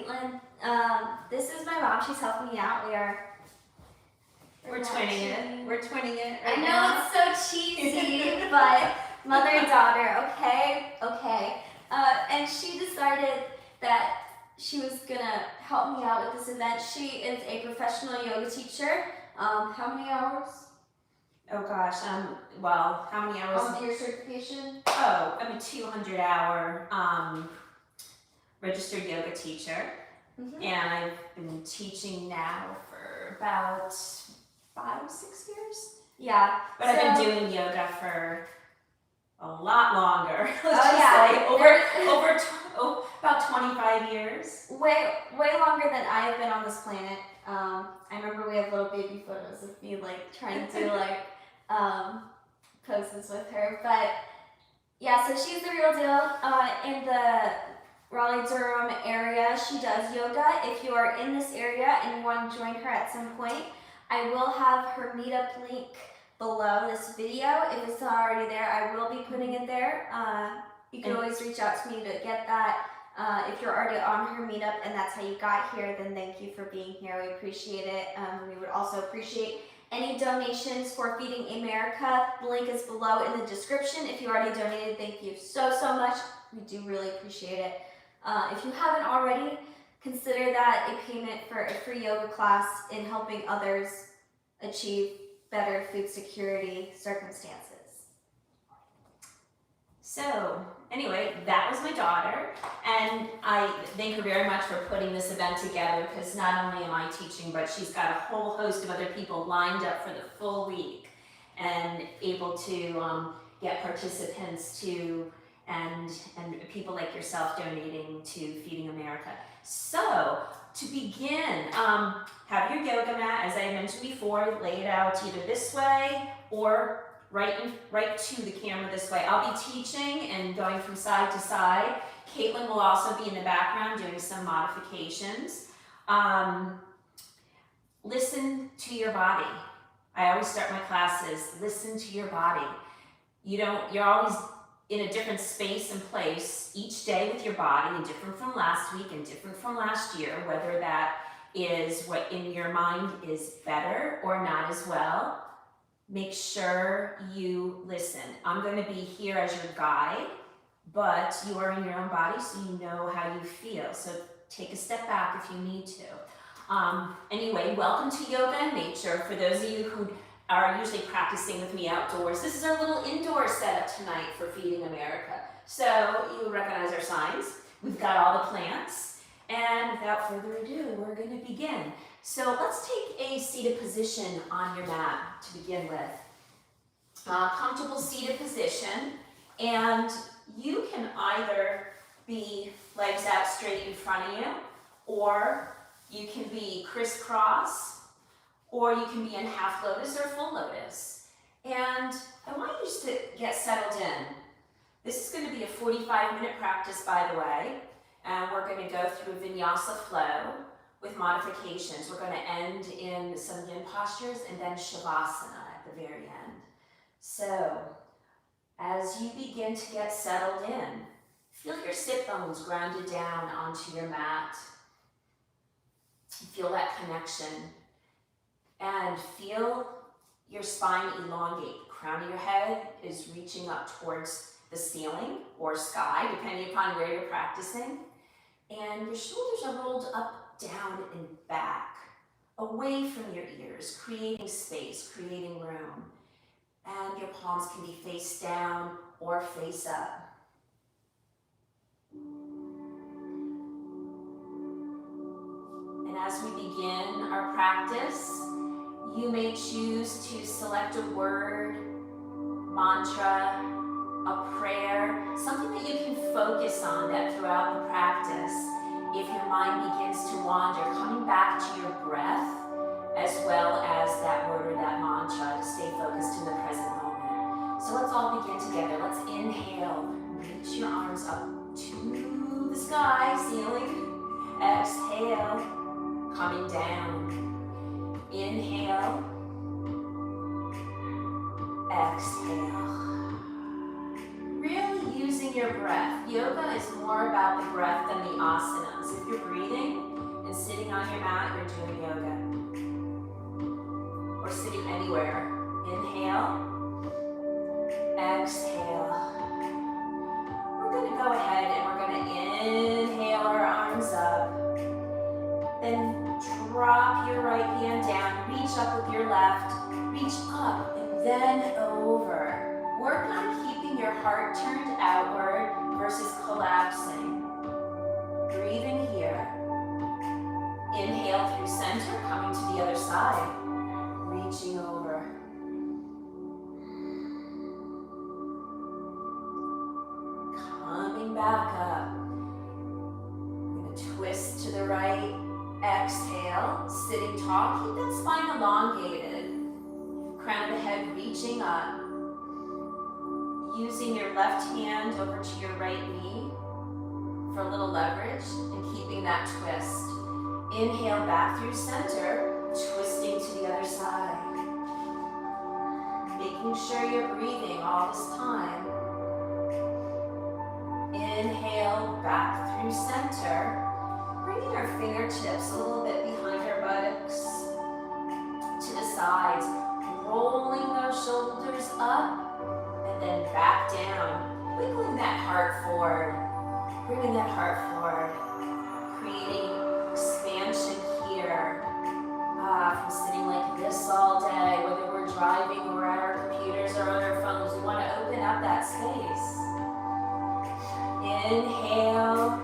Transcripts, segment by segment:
Caitlin. This is my mom. She's helping me out. We're twinning it. We're twinning it right I know now. it's so cheesy, but mother and daughter, okay? Okay. And she decided that she was gonna help me out with this event. She is a professional yoga teacher. How many hours? Oh gosh, well, how many hours? On your certification? Oh, I'm a 200-hour registered yoga teacher, and I've been teaching now for about 5-6 years. Yeah. But I've been doing yoga for a lot longer. About 25 years. Way longer than I've been on this planet. I remember we have little baby photos of me like trying to do like poses with her. But yeah, so she's the real deal. In the Raleigh-Durham area, she does yoga. If you are in this area and you want to join her at some point, I will have her meetup link below this video. If it's not already there, I will be putting it there. You can always reach out to me to get that. If you're already on her meetup and that's how you got here, then thank you for being here. We appreciate it. We would also appreciate any donations for Feeding America. The link is below in the description. If you already donated, thank you so much. We do really appreciate it. If you haven't already, consider that a payment for a free yoga class in helping others achieve better food security circumstances. So anyway, that was my daughter, and I thank her very much for putting this event together, because not only am I teaching, but she's got a whole host of other people lined up for the full week and able to get participants to and people like yourself donating to Feeding America. So to begin, have your yoga mat, as I mentioned before, lay it out either this way or right to the camera this way. I'll be teaching and going from side to side. Caitlin will also be in the background doing some modifications. Listen to your body. I always start my classes, listen to your body. You're always in a different space and place each day with your body, and different from last week and different from last year, whether that is what in your mind is better or not as well. Make sure you listen. I'm going to be here as your guide, but you are in your own body, so you know how you feel. So take a step back if you need to. Anyway, welcome to Yoga in Nature. For those of you who are usually practicing with me outdoors, this is our little indoor setup tonight for Feeding America. So you recognize our signs. We've got all the plants. And without further ado, we're going to begin. So let's take a seated position on your mat to begin with. Comfortable seated position, and you can either be legs out straight in front of you, or you can be crisscross, or you can be in half lotus or full lotus. And I want you just to get settled in. This is going to be a 45-minute practice, by the way, and we're going to go through Vinyasa flow with modifications. We're going to end in some yin postures and then Shavasana at the very end. So, as you begin to get settled in, feel your sit bones grounded down onto your mat. Feel that connection. And feel your spine elongate. The crown of your head is reaching up towards the ceiling or sky, depending upon where you're practicing. And your shoulders are rolled up, down, and back, away from your ears, creating space, creating room. And your palms can be face down or face up. And as we begin our practice, you may choose to select a word, mantra, a prayer, something that you can focus on that throughout the practice, if your mind begins to wander, coming back to your breath, as well as that word or that mantra, to stay focused in the present moment. So let's all begin together. Let's inhale, reach your arms up to the sky, ceiling. Exhale, coming down. Inhale, exhale. Really using your breath. Yoga is more about the breath than the asanas. If you're breathing, on your mat, you're doing yoga. Or sitting anywhere. Inhale. Exhale. We're going to go ahead and we're going to inhale our arms up. Then drop your right hand down. Reach up with your left. Reach up and then over. Work on keeping your heart turned outward versus collapsing. Breathing here. Inhale through center, coming to the other side. Reaching over. Coming back up. We're going to twist to the right. Exhale, sitting tall. Keep that spine elongated. Crown of the head reaching up. Using your left hand over to your right knee for a little leverage and keeping that twist. Inhale back through center, twisting to the other side. Making sure you're breathing all this time. Inhale back through center. Bringing our fingertips a little bit behind our buttocks to the sides. Rolling those shoulders up and then back down. Wiggling that heart forward. Bringing that heart forward. Creating expansion here. From sitting like this all day, whether we're driving or at our computers or on our phones, we want to open up that space. Inhale,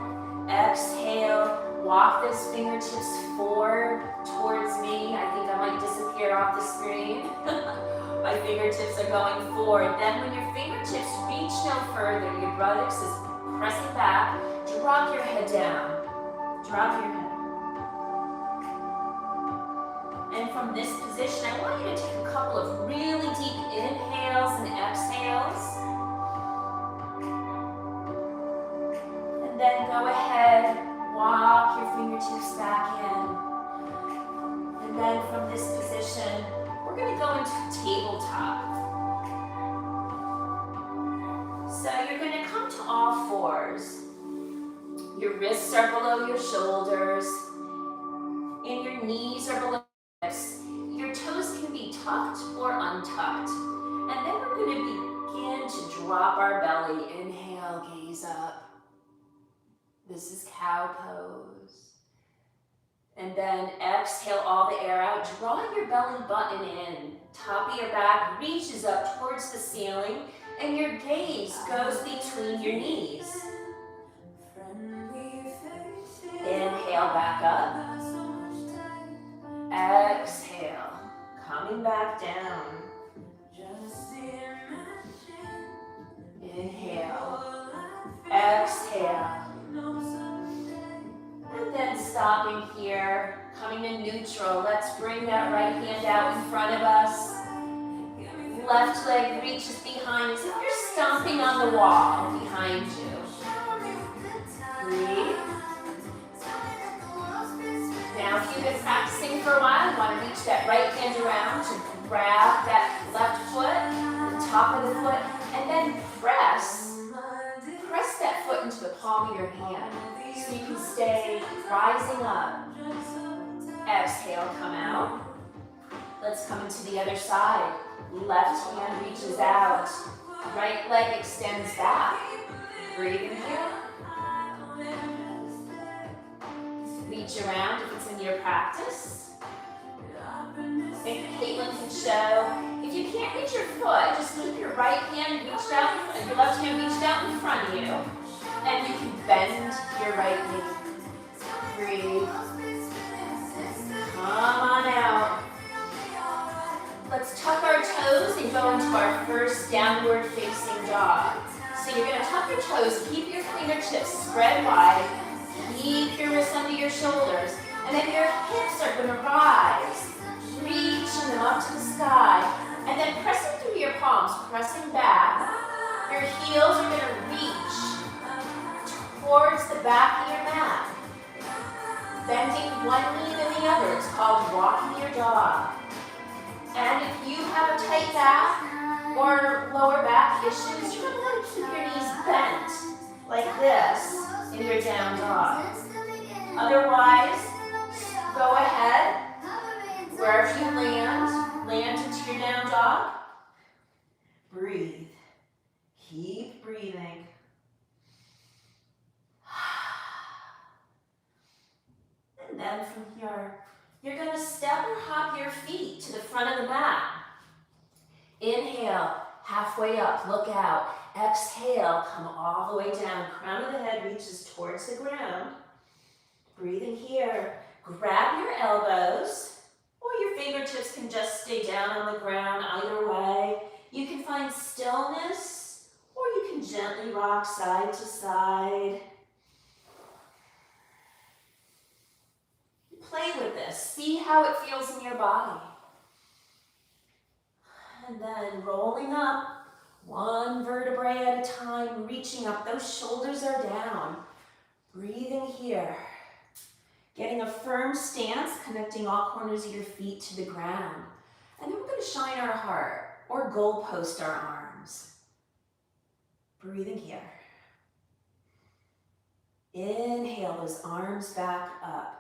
exhale, walk those fingertips forward towards me. I think I might disappear off the screen. My fingertips are going forward. Then when your fingertips reach no further, your buttocks is pressing back, drop your head down. Drop your head. And from this position, I want you to take a couple of really deep inhales and exhales. And then go ahead, walk your fingertips back in. And then from this position, we're going to go into tabletop. So you're going to come to all fours. Your wrists are below your shoulders. And your knees are below. Your toes can be tucked or untucked. And then we're going to begin to drop our belly. Inhale, gaze up. This is cow pose. And then exhale all the air out. Draw your belly button in. Top of your back reaches up towards the ceiling. And your gaze goes between your knees. Inhale back up. Exhale, coming back down. Inhale, exhale. And then stopping here, coming to neutral. Let's bring that right hand out in front of us. Left leg reaches behind as if you're stomping on the wall behind you. Breathe. Now, if you've been practicing for a while, you want to reach that right hand around to grab that left foot, the top of the foot, and then press that foot into the palm of your hand so you can stay rising up. Exhale, come out. Let's come into the other side. Left hand reaches out. Right leg extends back. Breathe in here. Reach around if it's in your practice. Maybe Caitlin can show. If you can't reach your foot, just keep your right hand reached out, and your left hand reached out in front of you. And you can bend your right knee. Breathe. Come on out. Let's tuck our toes and go into our first downward facing dog. So you're going to tuck your toes, keep your fingertips spread wide. Keep your wrists under your shoulders, and then your hips are going to rise, reaching them up to the sky, and then pressing through your palms, pressing back. Your heels are going to reach towards the back of your mat, bending one knee to the other. It's called walking your dog. And if you have a tight back or lower back issues, you're going to want to keep your knees bent like this in your down dog. Otherwise, go ahead, wherever you land into your down dog. Breathe. Keep breathing. And then from here, you're going to step or hop your feet to the front of the mat. Inhale, halfway up, look out. Exhale, come all the way down. Crown of the head reaches towards the ground. Breathing here. Grab your elbows, or your fingertips can just stay down on the ground, either way. You can find stillness, or you can gently rock side to side. Play with this. See how it feels in your body. And then rolling up, one vertebrae at a time, reaching up. Those shoulders are down. Breathing here. Getting a firm stance, connecting all corners of your feet to the ground. And then we're going to shine our heart or goalpost our arms. Breathing here. Inhale those arms back up.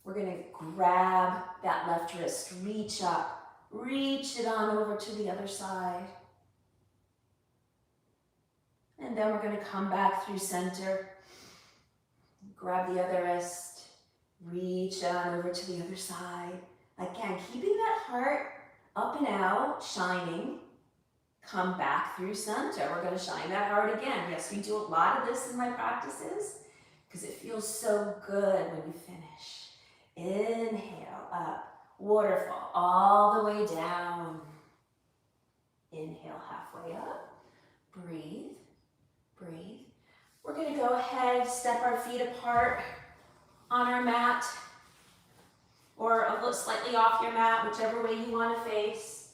We're going to grab that left wrist, reach up, reach it on over to the other side. And then we're going to come back through center. Grab the other wrist, reach on over to the other side. Again, keeping that heart up and out, shining. Come back through center. We're going to shine that heart again. Yes, we do a lot of this in my practices because it feels so good when you finish. Inhale up, waterfall all the way down. Inhale halfway up, breathe, breathe. We're going to go ahead, step our feet apart on our mat or a little slightly off your mat, whichever way you want to face.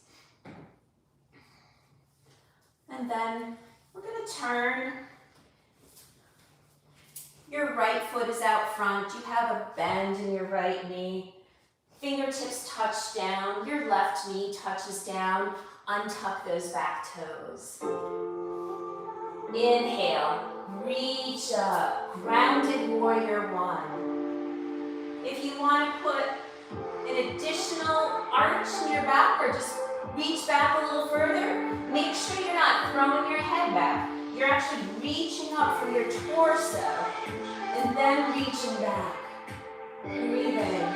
And then we're going to turn. Your right foot is out front. You have a bend in your right knee. Fingertips touch down. Your left knee touches down. Untuck those back toes. Inhale, reach up, grounded warrior one. If you want to put an additional arch in your back or just reach back a little further, make sure you're not throwing your head back. You're actually reaching up from your torso and then reaching back. Breathing.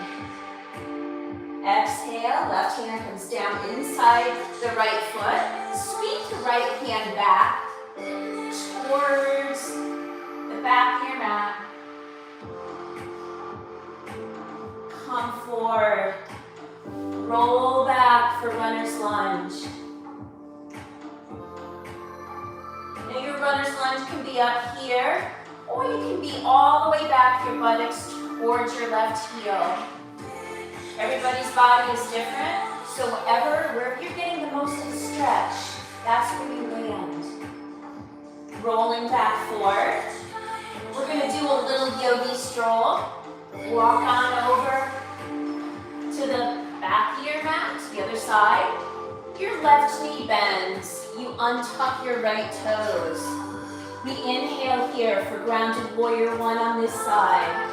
Exhale, left hand comes down inside the right foot. Sweep the right hand back towards the back of your mat. Come forward. Roll back for runner's lunge. Now your runner's lunge can be up here, or you can be all the way back, your buttocks towards your left heel. Everybody's body is different, so wherever you're getting the most of the stretch, that's where you land. Rolling back forward. We're going to do a little yogi stroll. Walk on over to the back of your mat, to the other side. Your left knee bends. You untuck your right toes. We inhale here for grounded warrior one on this side.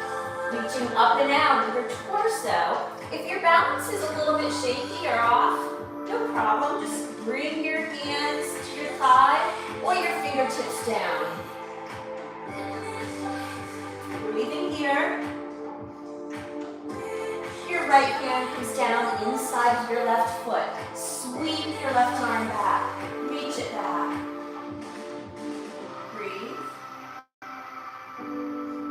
Reaching up and out with your torso. If your balance is a little bit shaky or off, no problem. Just bring your hands to your thigh or your fingertips down. Breathing here. Your right hand comes down inside of your left foot. Sweep your left arm back. Reach it back. Breathe.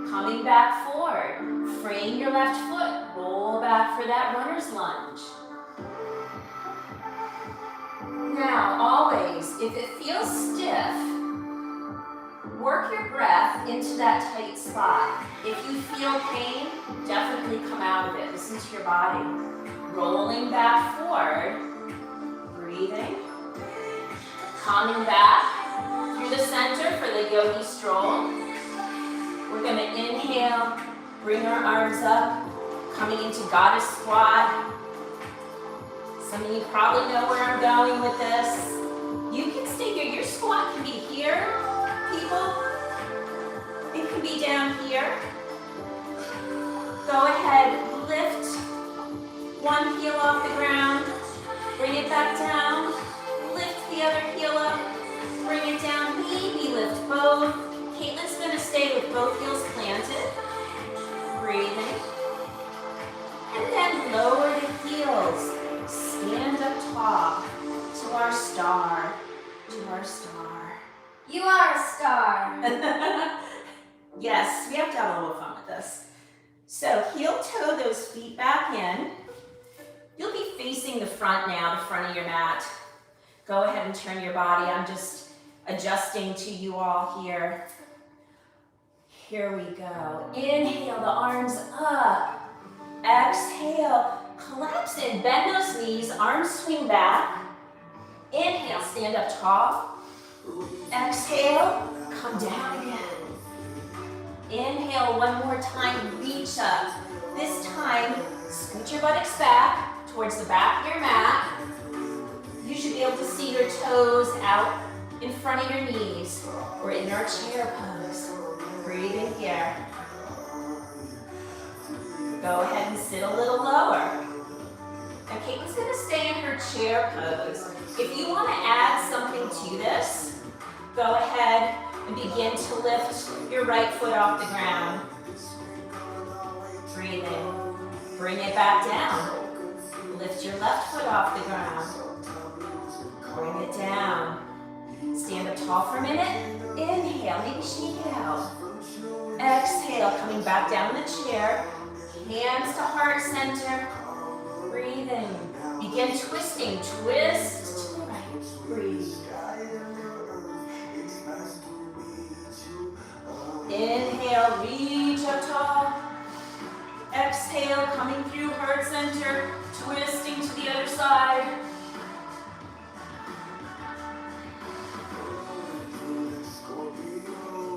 Coming back forward. Frame your left foot. Roll back for that runner's lunge. Now, always, if it feels stiff, work your breath into that tight spot. If you feel pain, definitely come out of it. Listen to your body. Rolling back forward. Breathing. Coming back through the center for the yogi stroll. We're going to inhale, bring our arms up, coming into goddess squat. Some of you probably know where I'm going with this. You can stay here. Your squat can be here, people. It can be down here. Go ahead, lift one heel off the ground, bring it back down, lift the other heel up, bring it down, maybe lift both. Caitlin's gonna stay with both heels planted, breathing. And then lower the heels, stand up tall to our star, to our star. You are a star. Yes, we have to have a little fun with this. So heel toe those feet back in. You'll be facing the front now, the front of your mat. Go ahead and turn your body. I'm just adjusting to you all here. Here we go. Inhale, the arms up. Exhale, collapse in, bend those knees, arms swing back. Inhale, stand up tall. Exhale, come down again. Inhale one more time, reach up. This time, scoot your buttocks back towards the back of your mat. You should be able to see your toes out in front of your knees. We're in our chair pose. Breathing here. Go ahead and sit a little lower. Now Caitlin's gonna stay in her chair pose. If you wanna add something to this, go ahead and begin to lift your right foot off the ground. Breathing. Bring it back down. Lift your left foot off the ground. Bring it down. Stand up tall for a minute. Inhale, maybe shake it out. Exhale, coming back down in the chair. Hands to heart center. Breathing. Begin twisting. Twist to the right. Breathe. Inhale, reach up tall. Exhale, coming through heart center. Twisting to the other side.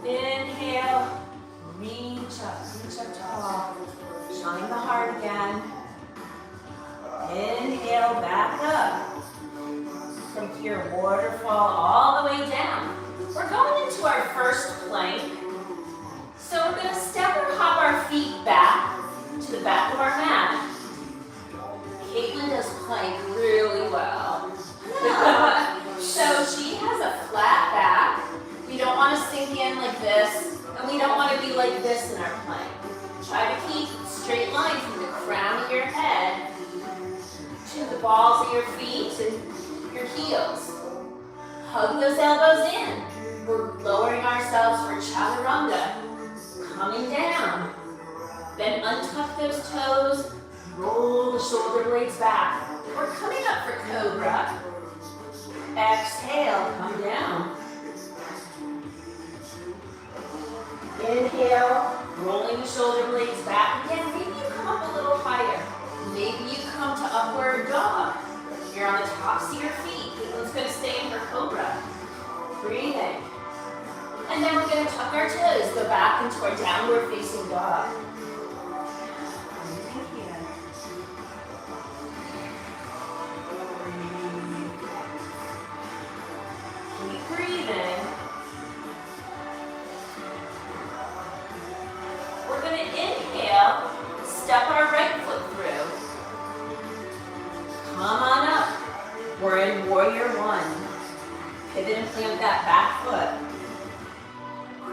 Inhale, reach up tall. Shine the heart again. Inhale, back up. From here, waterfall all the way down. We're going into our first plank. So we're going to step or hop our feet back to the back of our mat. Caitlin does plank really well. So she has a flat back. We don't want to sink in like this, and we don't want to be like this in our plank. Try to keep a straight line from the crown of your head to the balls of your feet and your heels. Hug those elbows in. We're lowering ourselves for chaturanga. Coming down. Then untuck those toes. Roll the shoulder blades back. We're coming up for cobra. Exhale, come down. Inhale, rolling the shoulder blades back. Again, maybe you come up a little higher. Maybe you come to upward dog. You're on the tops of your feet. Caitlin's going to stay in her cobra. Breathing. And then we're going to tuck our toes, go back into our downward facing dog. Breathing here. Keep breathing. We're going to inhale, step our right foot through. Come on up. We're in warrior one. Pivot and plant that back foot.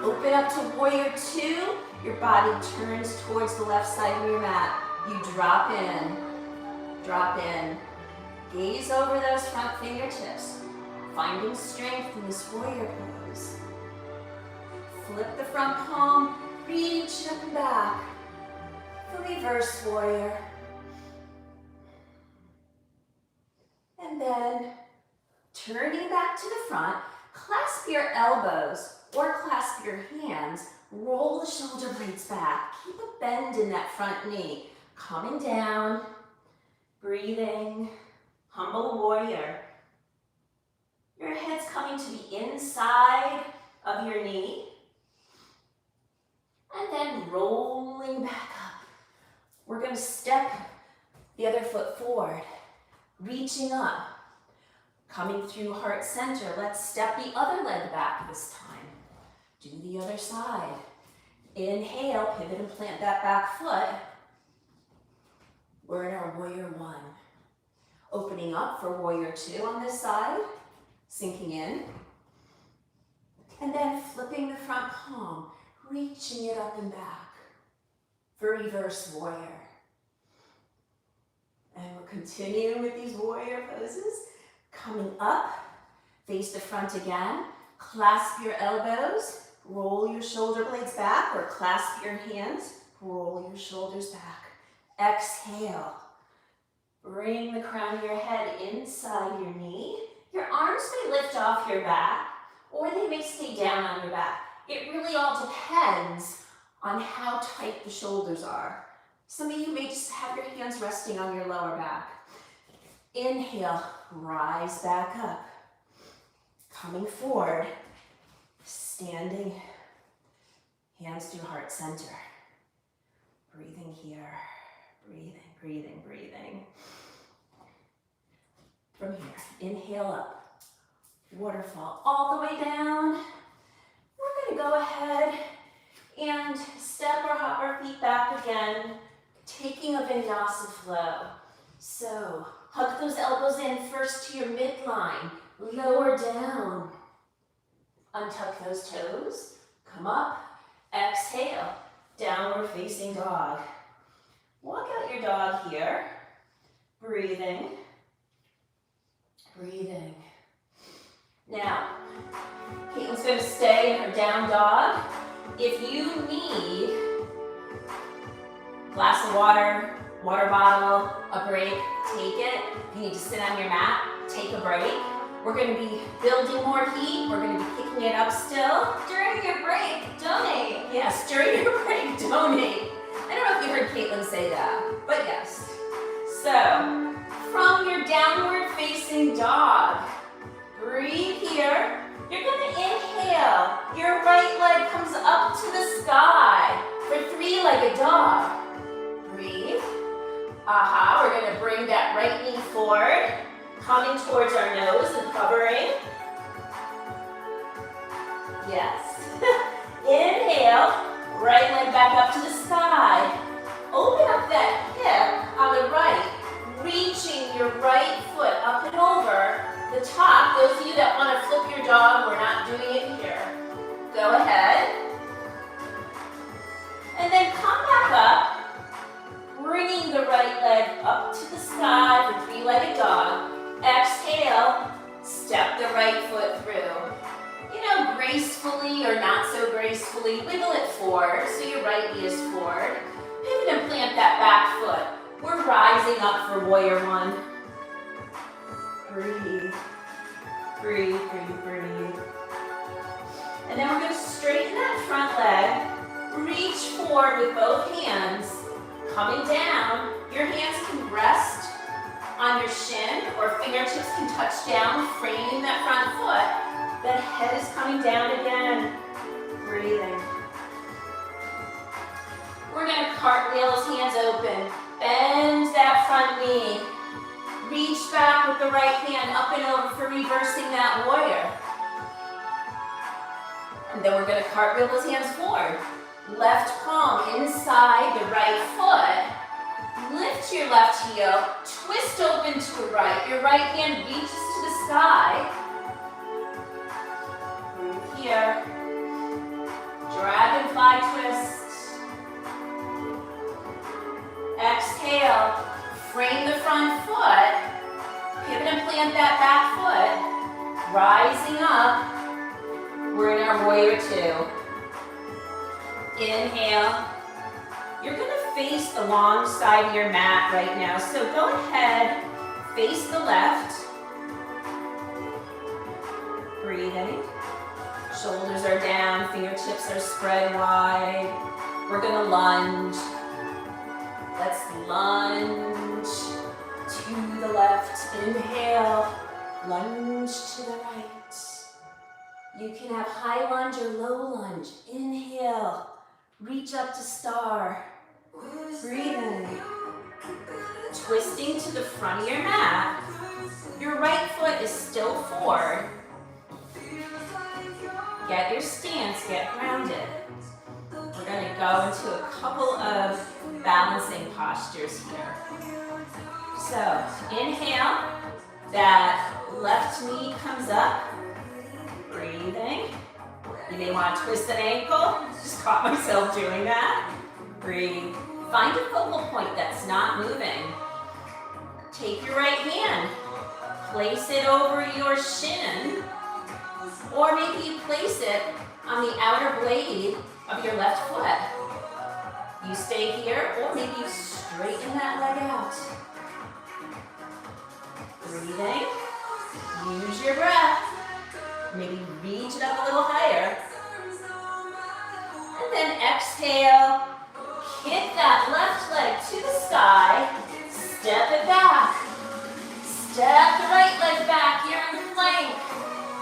Open up to warrior two. Your body turns towards the left side of your mat. You drop in. Drop in. Gaze over those front fingertips. Finding strength in this warrior pose. Flip the front palm. Reach up and back. The reverse warrior. And then turning back to the front, clasp your elbows or clasp your hands, roll the shoulder blades back. Keep a bend in that front knee. Coming down, breathing, humble warrior. Your head's coming to the inside of your knee. And then rolling back up. We're going to step the other foot forward, reaching up, coming through heart center. Let's step the other leg back this time. Do the other side. Inhale, pivot and plant that back foot. We're in our warrior one. Opening up for warrior two on this side, sinking in. And then flipping the front palm, reaching it up and back for reverse warrior. And we'll continue with these warrior poses. Coming up, face the front again. Clasp your elbows, roll your shoulder blades back, or clasp your hands, roll your shoulders back. Exhale. Bring the crown of your head inside your knee. Your arms may lift off your back, or they may stay down on your back. It really all depends on how tight the shoulders are. Some of you may just have your hands resting on your lower back. Inhale, rise back up. Coming forward, standing, hands to heart center. Breathing here, breathing, breathing, breathing. From here, inhale up, waterfall all the way down. We're gonna go ahead and step or hop our feet back again, taking a vinyasa flow. So, hug those elbows in first to your midline, lower down. Untuck those toes, come up, exhale, downward facing dog. Walk out your dog here, breathing, breathing. Now, Caitlin's going to stay in her down dog. If you need a glass of water, water bottle, a break, take it. If you need to sit on your mat, take a break. We're going to be building more heat. We're going to be picking it up still. During your break, donate. Yes, during your break, donate. I don't know if you heard Caitlin say that, but yes. So, from your downward facing dog, breathe here. You're going to inhale. Your right leg comes up to the sky for three-legged dog. Breathe. Aha, we're going to bring that right knee forward, coming towards our nose and hovering. Yes. Inhale, right leg back up to the sky. Open up that hip on the right, reaching your right foot up and over the top. Those of you that want to flip your dog, we're not doing it here. Go ahead. And then come back up, bringing the right leg up to the sky for three-legged dog. Exhale, step the right foot through. You know, gracefully or not so gracefully, wiggle it forward so your right knee is forward. Pivot and plant that back foot. We're rising up for warrior one. Breathe, breathe, breathe, breathe. And then we're going to straighten that front leg. Reach forward with both hands. Coming down, your hands can rest on your shin or fingertips can touch down, framing that front foot. That head is coming down again. Breathing. We're going to cartwheel those hands open. Bend that front knee. Reach back with the right hand up and over for reversing that warrior. And then we're going to cartwheel those hands forward. Left palm inside the right foot. Lift your left heel. Twist open to the right. Your right hand reaches to the sky. Breathe here. Dragonfly twist. Exhale. Frame the front foot. Pivot and plant that back foot. Rising up. We're in our warrior two. Inhale. You're going to face the long side of your mat right now. So go ahead, face the left. Breathing. Shoulders are down, fingertips are spread wide. We're going to lunge. Let's lunge to the left. Inhale. Lunge to the right. You can have high lunge or low lunge. Inhale. Reach up to star. Breathing. Twisting to the front of your mat. Your right foot is still forward. Get your stance, get grounded. We're going to go into a couple of balancing postures here. So inhale, that left knee comes up, breathing. You may want to twist an ankle, just caught myself doing that. Breathe, find a focal point that's not moving. Take your right hand, place it over your shin, or maybe you place it on the outer blade of your left foot. You stay here, or maybe you straighten that leg out. Breathing, use your breath. Maybe reach it up a little higher. And then exhale, kick that left leg to the sky, step it back. Step the right leg back, here in the plank.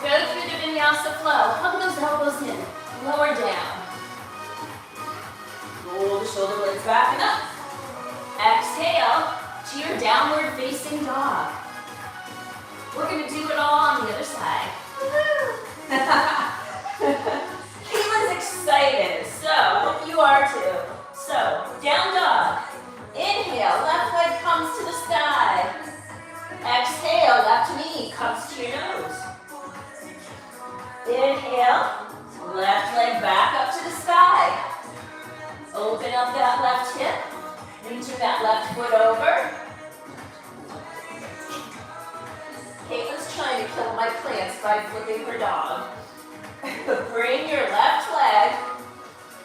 Go through the Vinyasa flow. Hug those elbows in, lower down. Roll the shoulder blades back and up. Exhale to your downward facing dog. We're gonna do it all on the other side. Caitlin's excited, so hope you are too. So, down dog. Inhale, left leg comes to the sky. Exhale, left knee comes to your nose. Inhale, left leg back up to the sky. Open up that left hip, reaching that left foot over. Caitlin's trying to kill my plants by flipping her dog. Bring your left leg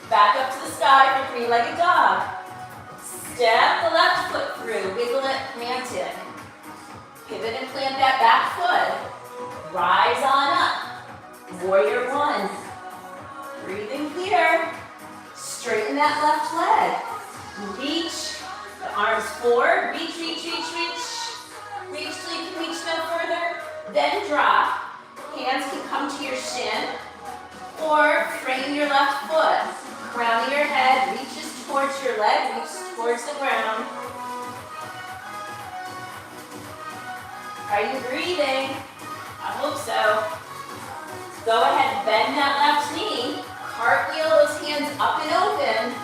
back up to the sky for three-legged dog. Step the left foot through, wiggle it, plant it. Pivot and plant that back foot. Rise on up. Warrior one. Breathing here. Straighten that left leg. Reach the arms forward. Reach, reach, reach, reach. Reach till you can reach no further. Then drop. Hands can come to your shin. Or frame your left foot. Crown of your head reaches towards your leg, reaches towards the ground. Are you breathing? I hope so. Go ahead, bend that left knee. Cartwheel those hands up and open.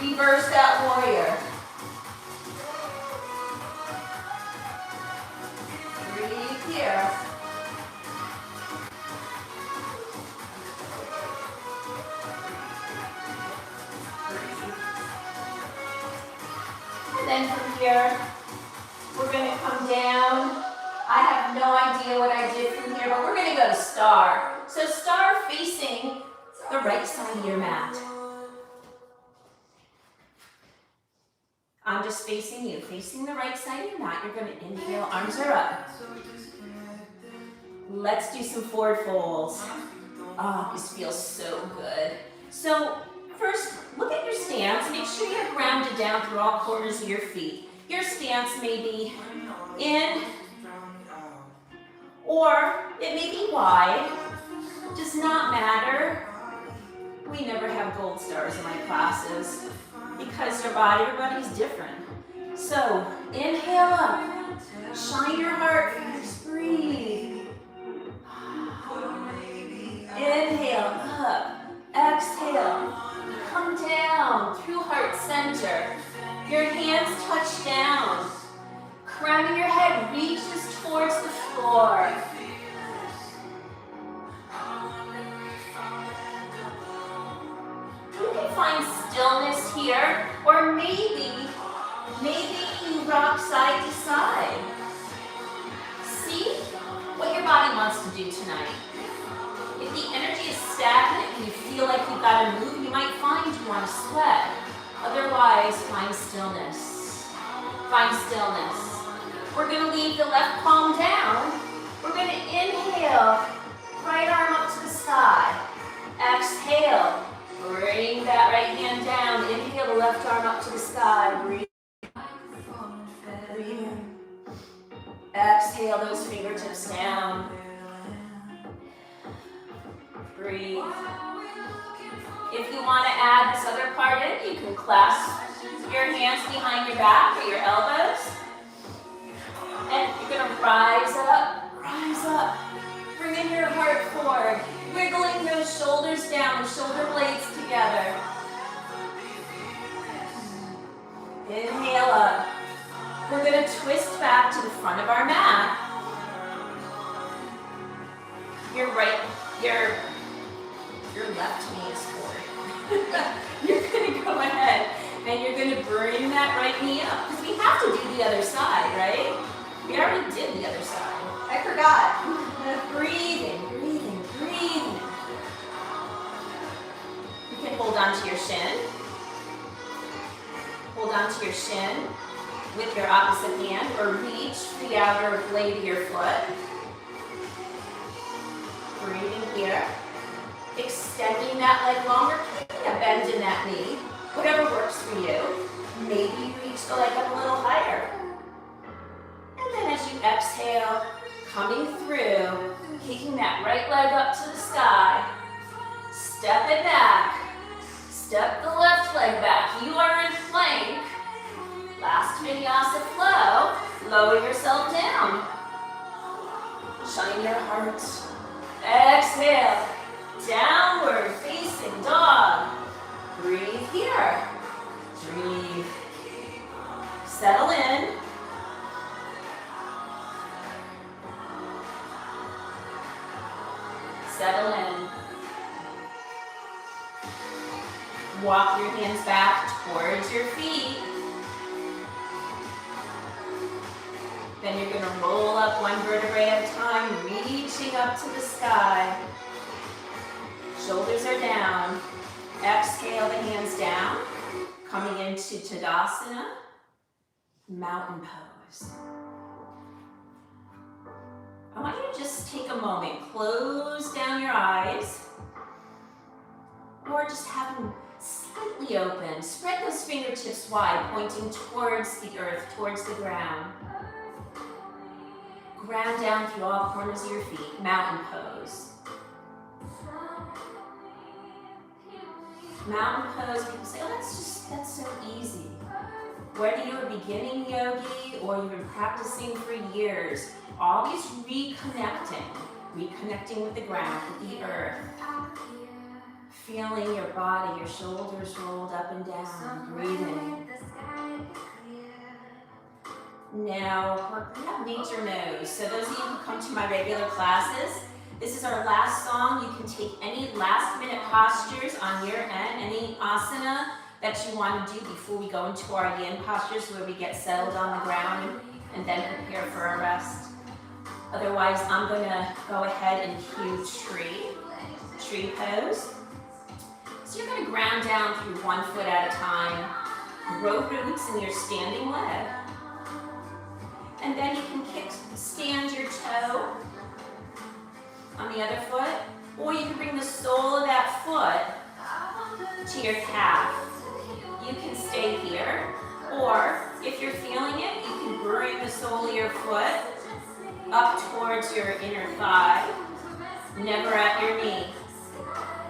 Reverse that warrior. Breathe here. And then from here, we're going to come down. I have no idea what I did from here, but we're going to go to star. So star facing the right side of your mat. I'm just facing you, facing the right side of your mat. You're going to inhale, arms are up. Let's do some forward folds. Oh, this feels so good. So first, look at your stance. Make sure you're grounded down through all corners of your feet. Your stance may be in, or it may be wide. Does not matter. We never have gold stars in my classes because everybody's different. So inhale up, shine your heart first, breathe. Inhale up, exhale, come down through heart center. Your hands touch down. Crown of your head reaches towards the floor. You can find stillness here, or maybe you rock side to side. See what your body wants to do tonight. If the energy is stagnant and you feel like you've got to move, you might find you want to sweat. Otherwise, find stillness. Find stillness. We're going to leave the left palm down. We're going to inhale, right arm up to the sky. Exhale, bring that right hand down. Inhale, the left arm up to the sky. Breathe. Breathe in. Exhale, those fingertips down. Breathe. If you want to add this other part in, you can clasp your hands behind your back or your elbows. And you're going to rise up, bringing your heart forward, wiggling those shoulders down, the shoulder blades together. Inhale up. We're going to twist back to the front of our mat. Your left knee is forward. You're going to go ahead and you're going to bring that right knee up. Because we have to do the other side, right? We already did the other side. I forgot. Breathing, breathing, breathing. You can hold on to your shin. Hold on to your shin with your opposite hand or reach the outer blade of your foot. Breathing here. Extending that leg longer, keeping a bend in that knee. Whatever works for you. Maybe you reach the leg up a little higher. And then as you exhale, coming through, kicking that right leg up to the sky. Step it back. Step the left leg back. You are in plank. Last Vinyasa flow. Lower yourself down. Shine your heart. Exhale. Downward facing dog. Breathe here. Breathe. Settle in. Settle in. Walk your hands back towards your feet. Then you're going to roll up one vertebrae at a time, reaching up to the sky. Shoulders are down. Exhale the hands down. Coming into Tadasana, mountain pose. I want you to just take a moment, close down your eyes, or just have them slightly open. Spread those fingertips wide, pointing towards the earth, towards the ground. Ground down through all corners of your feet, mountain pose. Mountain pose, people say, oh, that's so easy. Whether you're a beginning yogi or you've been practicing for years, always reconnecting with the ground, with the earth. Feeling your body, your shoulders rolled up and down, breathing. Now, we have nature knows. So those of you who come to my regular classes, this is our last song. You can take any last minute postures on your end, any asana that you want to do before we go into our yin postures where we get settled on the ground and then prepare for a rest. Otherwise, I'm going to go ahead and cue tree pose. So you're going to ground down through one foot at a time, grow roots in your standing leg. And then you can stand your toe on the other foot, or you can bring the sole of that foot to your calf. You can stay here, or if you're feeling it, you can bring the sole of your foot up towards your inner thigh, never at your knee.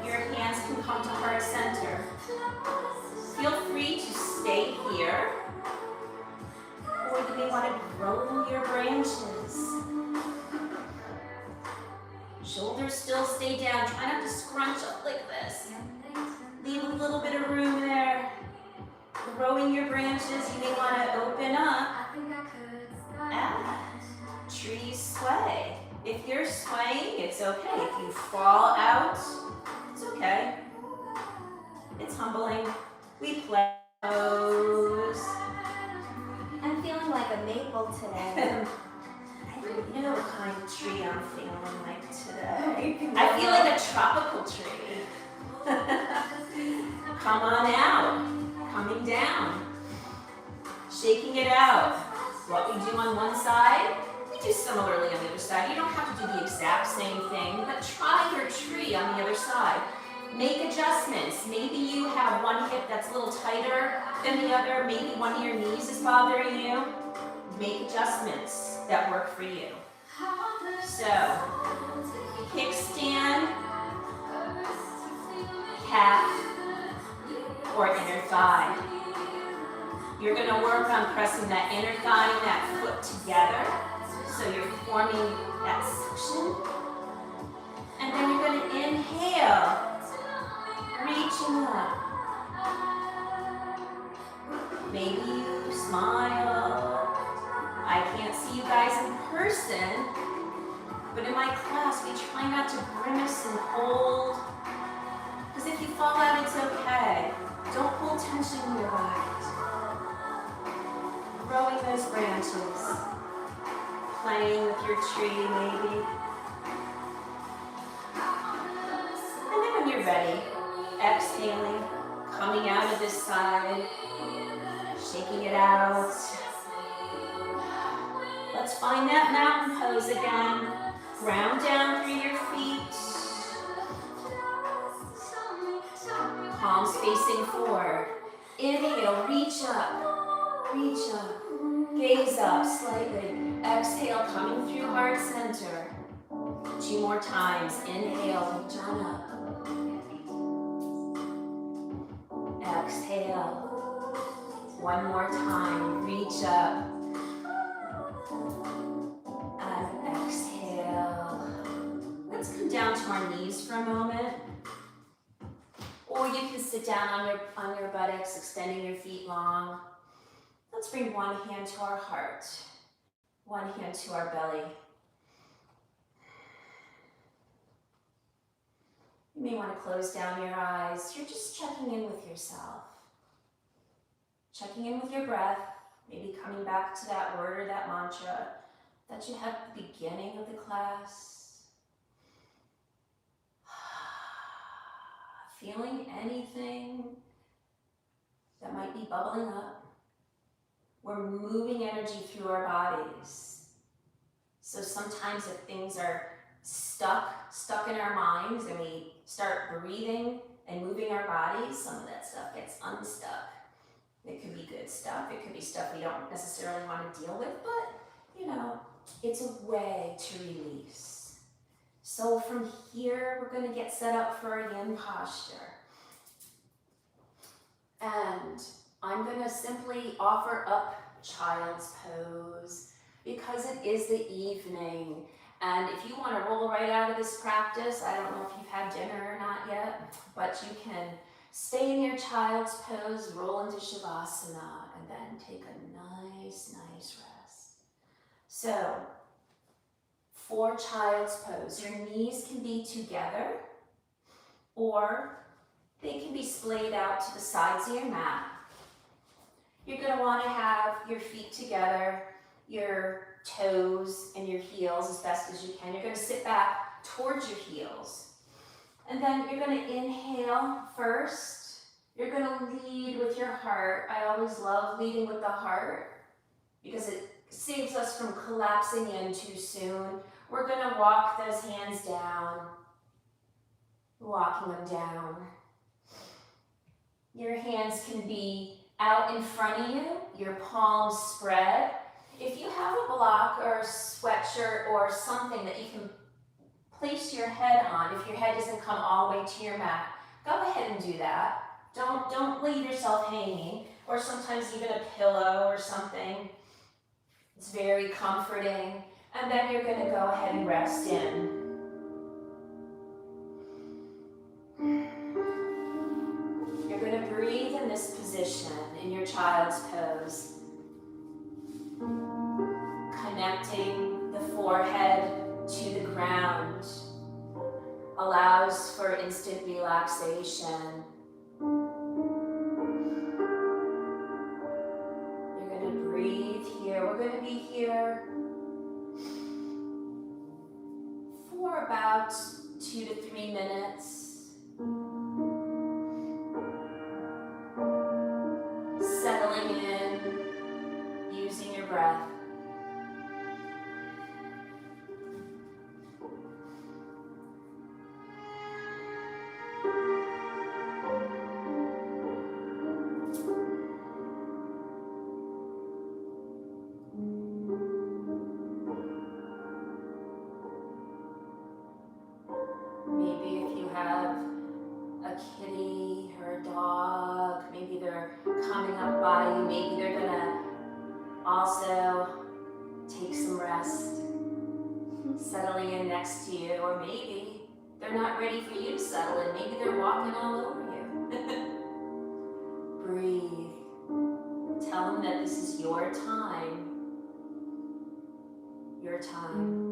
Your hands can come to heart center. Feel free to stay here, or you may want to grow your branches. Shoulders still stay down. Try not to scrunch up like this. Leave a little bit of room there. Growing your branches, you may want to open up. Trees sway. If you're swaying, it's okay. If you fall out, it's okay. It's humbling. We play pose. I'm feeling like a maple today. I don't know what kind of tree I'm feeling like today. I feel like a tropical tree. Come on out. Coming down. Shaking it out. What we do on one side, we do similarly on the other side. You don't have to do the exact same thing, but try your tree on the other side. Make adjustments. Maybe you have one hip that's a little tighter than the other. Maybe one of your knees is bothering you. Make adjustments that work for you. So, kickstand, calf, or inner thigh. You're going to work on pressing that inner thigh and that foot together. So you're forming that suction. And then you're going to inhale, reaching up. Maybe you smile. I can't see you guys in person, but in my class, we try not to grimace and hold. Because if you fall out, it's okay. Don't hold tension in your body. Growing those branches. Playing with your tree, maybe. And then when you're ready, exhaling, coming out of this side, shaking it out. Let's find that mountain pose again. Ground down through your feet. Palms facing forward. Inhale, reach up, gaze up slightly. Exhale, coming through heart center. 2 more times. Inhale, jhana. Exhale. 1 more time. Reach up. And exhale. Let's come down to our knees for a moment. Or you can sit down on your buttocks, extending your feet long. Let's bring one hand to our heart, one hand to our belly. You may want to close down your eyes. You're just checking in with yourself. Checking in with your breath, maybe coming back to that word or that mantra that you had at the beginning of the class. Feeling anything that might be bubbling up. We're moving energy through our bodies. So sometimes if things are stuck in our minds and we start breathing and moving our bodies, some of that stuff gets unstuck. It could be good stuff. It could be stuff we don't necessarily want to deal with, but it's a way to release. So from here, we're going to get set up for a yin posture. And I'm going to simply offer up child's pose because it is the evening. And if you want to roll right out of this practice, I don't know if you've had dinner or not yet, but you can stay in your child's pose, roll into Shavasana, and then take a nice rest. So, for child's pose, your knees can be together or they can be splayed out to the sides of your mat. You're going to want to have your feet together, your toes and your heels as best as you can. You're going to sit back towards your heels. And then you're going to inhale first. You're going to lead with your heart. I always love leading with the heart because it saves us from collapsing in too soon. We're going to walk those hands down, walking them down. Your hands can be out in front of you, your palms spread. If you have a block or a sweatshirt or something that you can place your head on, if your head doesn't come all the way to your mat, go ahead and do that. Don't leave yourself hanging, or sometimes even a pillow or something. It's very comforting. And then you're going to go ahead and rest in. You're going to breathe in this position, in your child's pose. Connecting the forehead to the ground allows for instant relaxation. You're going to breathe here. We're going to be here for about 2 to 3 minutes. Settling in, using your breath. Maybe if you have a kitty or a dog, maybe they're coming up by you, maybe they're gonna also take some rest, settling in next to you, or maybe they're not ready for you to settle in, maybe they're walking all over you. Breathe, Tell them that this is your time. Your time.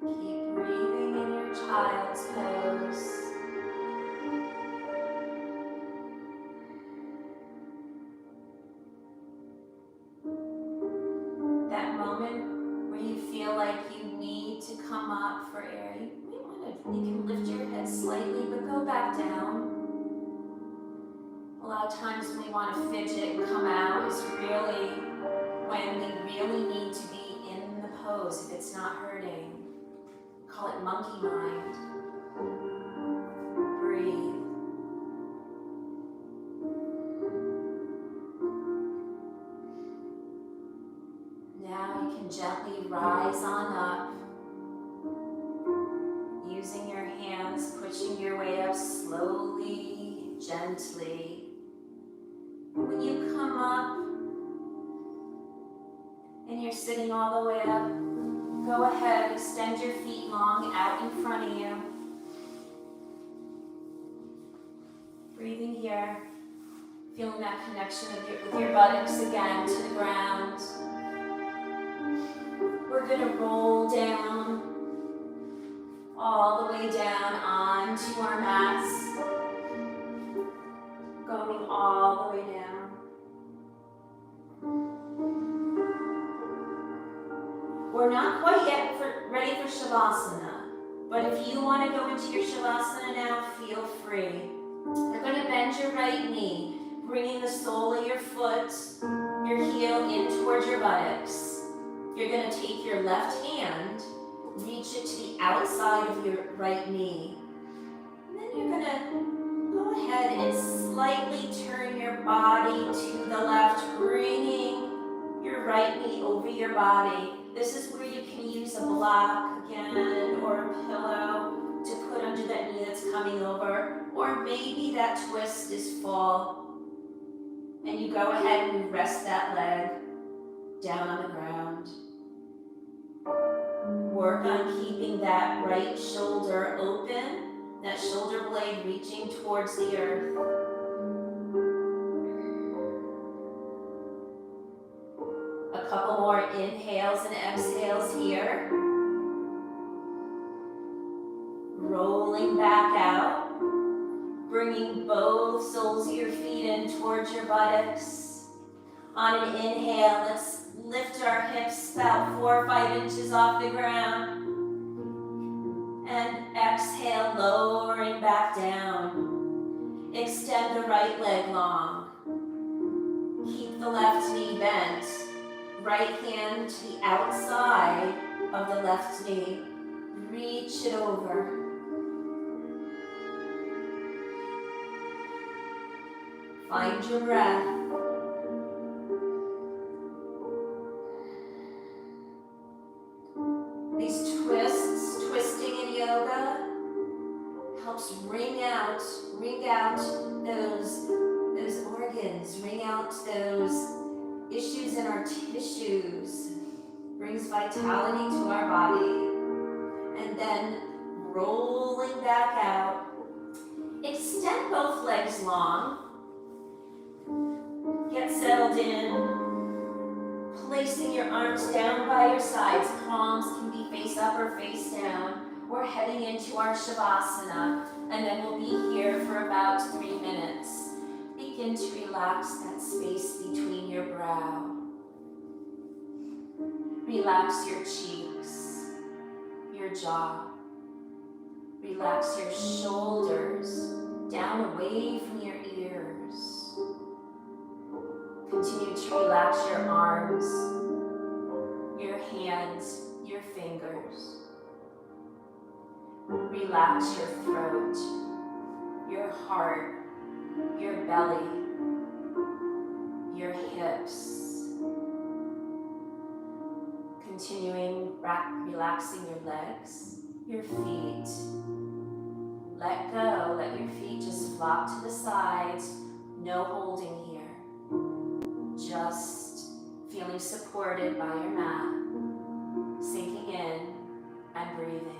Keep breathing in your child's pose. That moment where you feel like you need to come up for air, you can lift your head slightly, but go back down. A lot of times when we want to fidget and come out is really when we really need to be in the pose if it's not hurting. Call it monkey mind. Breathe. Now you can gently rise on up, using your hands, pushing your way up slowly, gently. When you come up and you're sitting all the way up, go ahead, extend your feet long out in front of you. Breathing here, feeling that connection with your buttocks again to the ground. We're gonna roll down, all the way down onto our mats, going all the way down. We're not quite yet ready for Shavasana, but if you want to go into your Shavasana now, feel free. You're going to bend your right knee, bringing the sole of your foot, your heel in towards your buttocks. You're going to take your left hand, reach it to the outside of your right knee. And then you're going to go ahead and slightly turn your body to the left, bringing your right knee over your body. This is where you can use a block again or a pillow to put under that knee that's coming over, or maybe that twist is full and you go ahead and you rest that leg down on the ground. Work on keeping that right shoulder open, that shoulder blade reaching towards the earth. A couple more inhales and exhales here. Rolling back out. Bringing both soles of your feet in towards your buttocks. On an inhale, let's lift our hips about 4 or 5 inches off the ground. And exhale, lowering back down. Extend the right leg long. Keep the left knee bent. Right hand to the outside of the left knee. Reach it over. Find your breath. These twists, twisting in yoga, helps wring out those organs, wring out those issues in our tissues, brings vitality to our body, and then rolling back out. Extend both legs long. Get settled in, placing your arms down by your sides. Palms can be face up or face down. We're heading into our Shavasana, and then we'll be here for about 3 minutes. Begin to relax that space between your brow. Relax your cheeks, your jaw. Relax your shoulders down away from your ears. Continue to relax your arms, your hands, your fingers. Relax your throat, your heart, your belly. your hips. Continuing relaxing your legs, your feet. Let go, let your feet just flop to the sides. No holding here. Just feeling supported by your mat. Sinking in and breathing.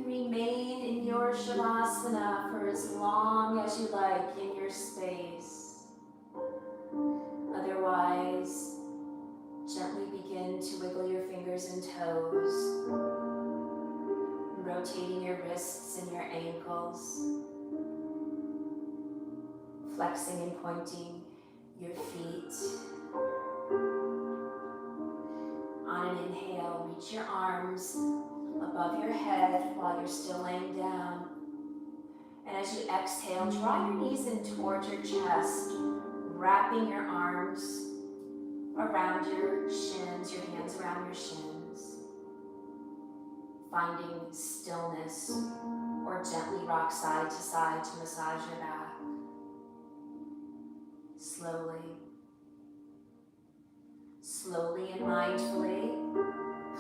Remain in your Shavasana for as long as you like in your space. Otherwise, gently begin to wiggle your fingers and toes, rotating your wrists and your ankles, flexing and pointing your feet. On an inhale, reach your arms above your head while you're still laying down. And as you exhale, draw your knees in towards your chest, wrapping your arms around your shins, your hands around your shins. Finding stillness, or gently rock side to side to massage your back. Slowly and mindfully,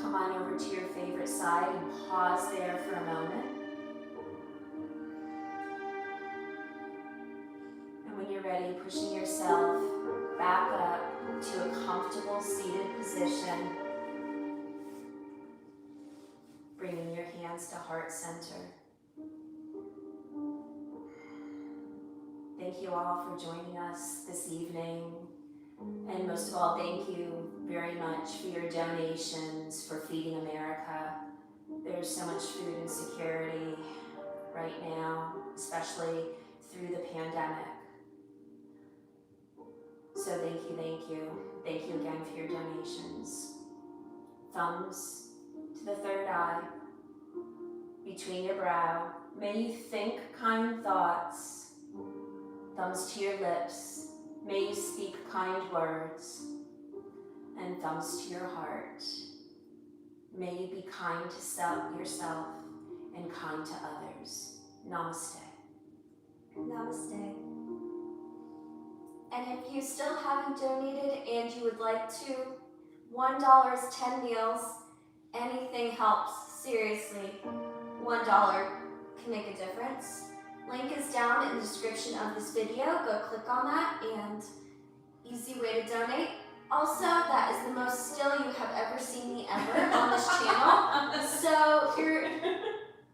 come on over to your favorite side and pause there for a moment. And when you're ready, pushing yourself back up to a comfortable seated position, bringing your hands to heart center. Thank you all for joining us this evening. And most of all, thank you very much for your donations for Feeding America. There's so much food insecurity right now, especially through the pandemic. So thank you, thank you. Thank you again for your donations. Thumbs to the third eye, between your brow. May you think kind thoughts. Thumbs to your lips. May you speak kind words. And thumbs to your heart. May you be kind to yourself and kind to others. Namaste. Namaste. And if you still haven't donated and you would like to, $1 is 10 meals. Anything helps, seriously. $1 can make a difference. Link is down in the description of this video. Go click on that, and easy way to donate. Also, that is the most still you have ever seen me ever on this channel. So you're,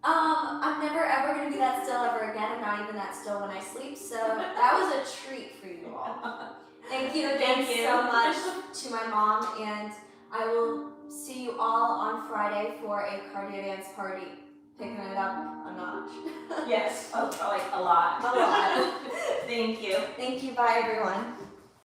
I'm never ever gonna be that still ever again. I'm not even that still when I sleep. So that was a treat for you all. Thank you again so much to my mom, and I will see you all on Friday for a cardio dance party. Picking it up a notch. Yes, like a lot. A lot. Thank you. Thank you. Bye, everyone.